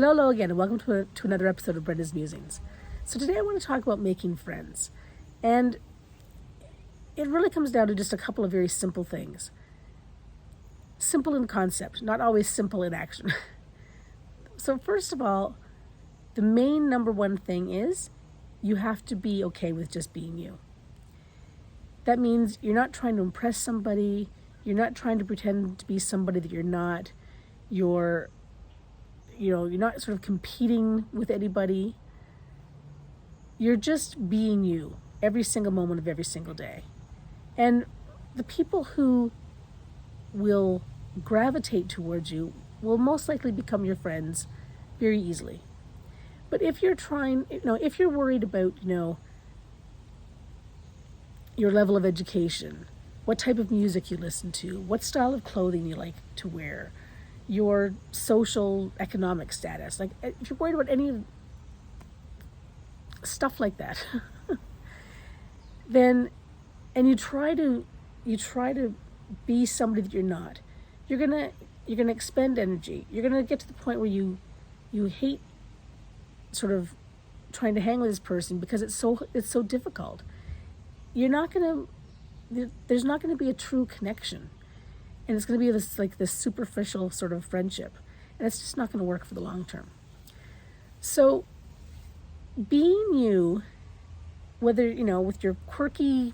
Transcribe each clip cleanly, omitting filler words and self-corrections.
Hello again, and welcome to another episode of Brenda's Musings. So today I want to talk about making friends. And it really comes down to just a couple of very simple things. Simple in concept, not always simple in action. So first of all, the main number one thing is you have to be okay with just being you. That means you're not trying to impress somebody, you're not trying to pretend to be somebody that you're not, you're not sort of competing with anybody. You're just being you every single moment of every single day. And the people who will gravitate towards you will most likely become your friends very easily. But if you're if you're worried about, your level of education, what type of music you listen to, what style of clothing you like to wear, your social economic status, like if you're worried about any stuff like that, then and you try to be somebody that you're not, you're gonna expend energy. You're gonna get to the point where you hate sort of trying to hang with this person because it's so difficult. There's not gonna be a true connection. And it's going to be this superficial sort of friendship. And it's just not going to work for the long term. So being you, whether, with your quirky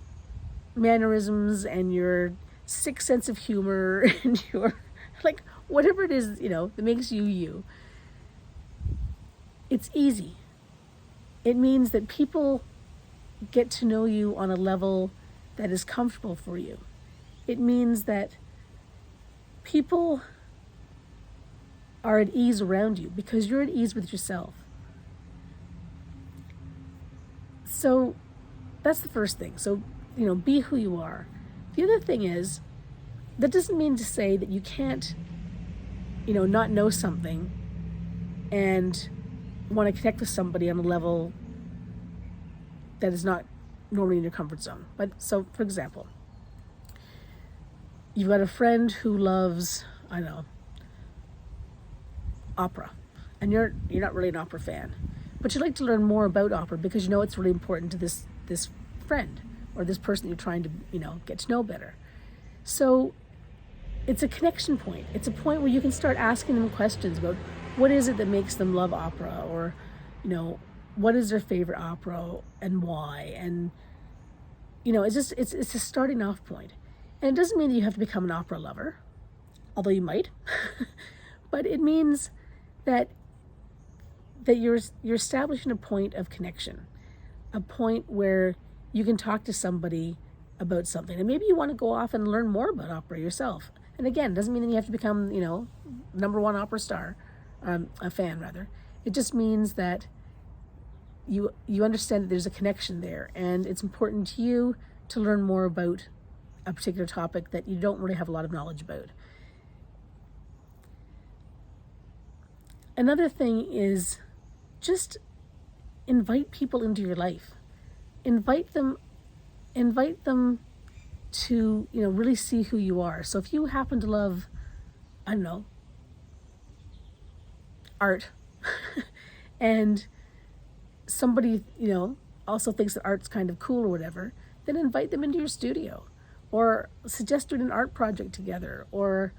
mannerisms and your sick sense of humor and your, whatever it is, that makes you you, it's easy. It means that people get to know you on a level that is comfortable for you. It means that people are at ease around you because you're at ease with yourself. So that's the first thing. So, be who you are. The other thing is, that doesn't mean to say that you can't, not know something and want to connect with somebody on a level that is not normally in your comfort zone. But so, for example, you've got a friend who loves, opera, and you're not really an opera fan, but you'd like to learn more about opera because it's really important to this friend or this person you're trying to get to know better. So it's a connection point. It's a point where you can start asking them questions about what is it that makes them love opera, or what is their favorite opera and why, and it's a starting off point. And it doesn't mean that you have to become an opera lover, although you might, but it means that you're establishing a point of connection, a point where you can talk to somebody about something. And maybe you want to go off and learn more about opera yourself. And again, it doesn't mean that you have to become, number one opera star, a fan rather. It just means that you understand that there's a connection there, and it's important to you to learn more about a particular topic that you don't really have a lot of knowledge about. Another thing is just invite people into your life. Invite them to, really see who you are. So if you happen to love, art, and somebody, also thinks that art's kind of cool or whatever, then invite them into your studio. Or suggest doing an art project together, or,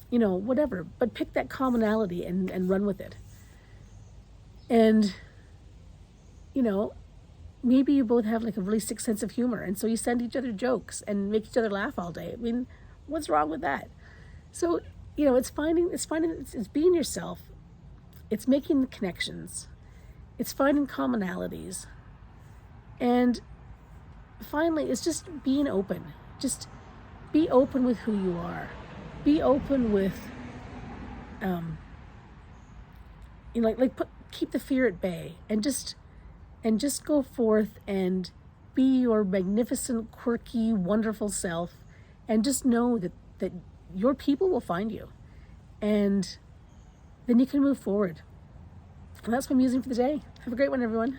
whatever. But pick that commonality and run with it. And, maybe you both have a really sick sense of humor, and so you send each other jokes and make each other laugh all day. I mean, what's wrong with that? So, it's being yourself. It's making the connections. It's finding commonalities. And finally, it's just being open. Just be open with who you are. Be open with, keep the fear at bay, and just go forth and be your magnificent, quirky, wonderful self, and just know that your people will find you, and then you can move forward. And that's my musing for the day. Have a great one, everyone.